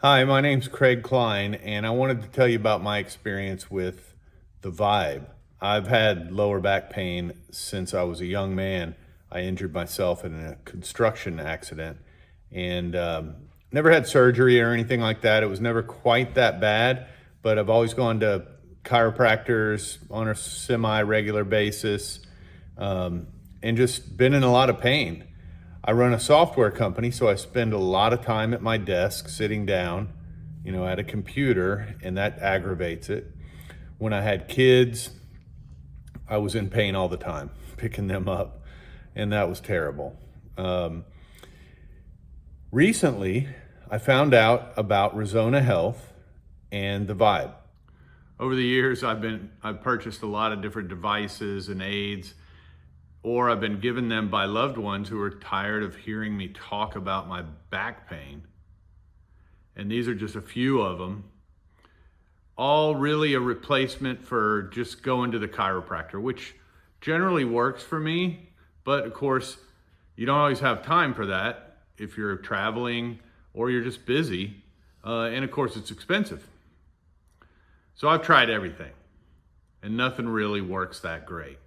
Hi, my name's Craig Klein, and I wanted to tell you about my experience with the Vibe. I've had lower back pain since I was a young man. I injured myself in a construction accident and never had surgery or anything like that. It was never quite that bad, but I've always gone to chiropractors on a semi-regular basis and just been in a lot of pain. I run a software company, so I spend a lot of time at my desk sitting down, at a computer, and that aggravates it. When I had kids, I was in pain all the time, picking them up, and that was terrible. Recently, I found out about Resona Health and the Vibe. Over the years, I've purchased a lot of different devices and aids, or I've been given them by loved ones who are tired of hearing me talk about my back pain. And these are just a few of them. All really a replacement for just going to the chiropractor, which generally works for me. But of course, you don't always have time for that if you're traveling or you're just busy. And of course, it's expensive. So I've tried everything and nothing really works that great.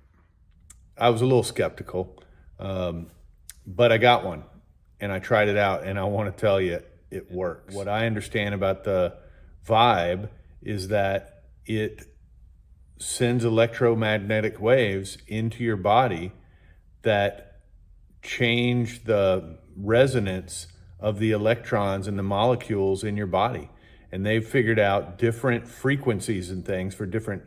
I was a little skeptical, but I got one and I tried it out, and I want to tell you it works. What I understand about the Vibe is that it sends electromagnetic waves into your body that change the resonance of the electrons and the molecules in your body. And they've figured out different frequencies and things for different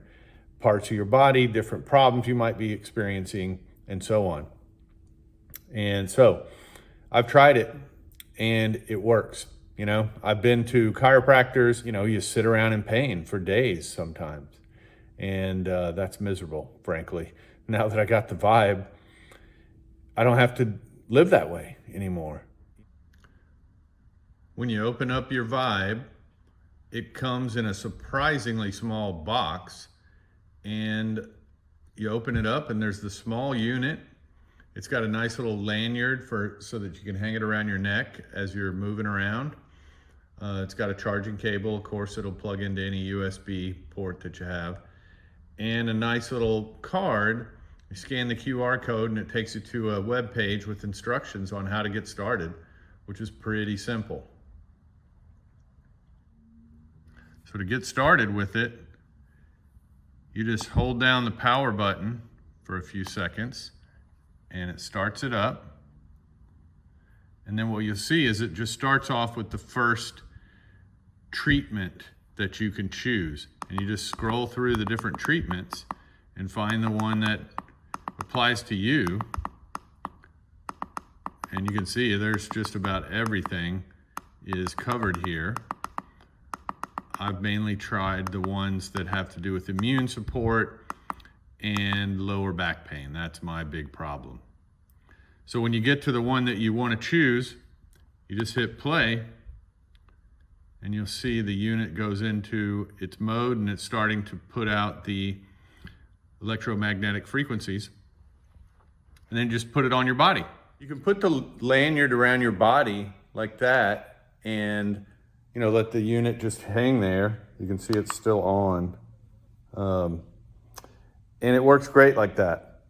parts of your body, different problems you might be experiencing, and so on. And so I've tried it and it works. I've been to chiropractors, you sit around in pain for days sometimes. And that's miserable, frankly. Now that I got the Vibe, I don't have to live that way anymore. When you open up your Vibe, it comes in a surprisingly small box, and you open it up and there's the small unit. It's got a nice little lanyard so that you can hang it around your neck as you're moving around. It's got a charging cable. Of course, it'll plug into any USB port that you have. And a nice little card. You scan the QR code and it takes you to a web page with instructions on how to get started, which is pretty simple. So to get started with it, you just hold down the power button for a few seconds and it starts it up. And then what you'll see is it just starts off with the first treatment that you can choose. And you just scroll through the different treatments and find the one that applies to you. And you can see there's just about everything is covered here. I've mainly tried the ones that have to do with immune support and lower back pain. That's my big problem. So when you get to the one that you want to choose, you just hit play and you'll see the unit goes into its mode and it's starting to put out the electromagnetic frequencies, and then just put it on your body. You can put the lanyard around your body like that and let the unit just hang there. You can see it's still on. And it works great like that.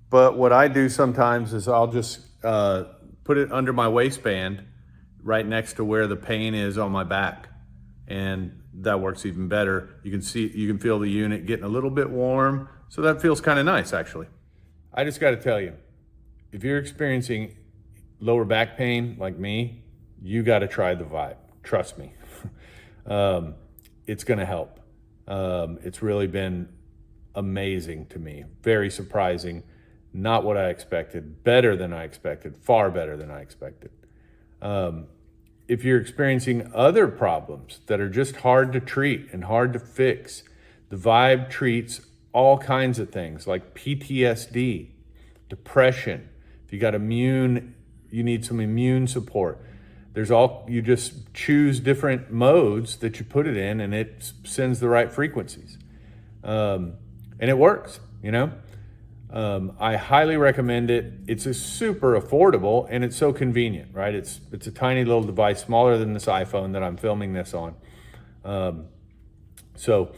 But what I do sometimes is I'll just put it under my waistband right next to where the pain is on my back. And that works even better. You can feel the unit getting a little bit warm. So that feels kind of nice, actually. I just got to tell you, if you're experiencing lower back pain like me, you got to try the Vibe. Trust me. It's going to help. It's really been amazing to me. Very surprising. Not what I expected. Better than I expected. Far better than I expected. If you're experiencing other problems that are just hard to treat and hard to fix, the Vibe treats all kinds of things like PTSD, depression. If you need some immune support. You just choose different modes that you put it in and it sends the right frequencies. And it works, I highly recommend it. It's a super affordable and it's so convenient, right? It's a tiny little device, smaller than this iPhone that I'm filming this on. So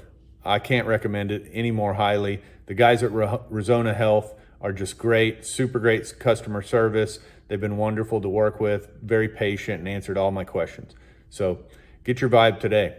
I can't recommend it any more highly. The guys at Resona Health are just great, super great customer service. They've been wonderful to work with, very patient, and answered all my questions. So get your Vibe today.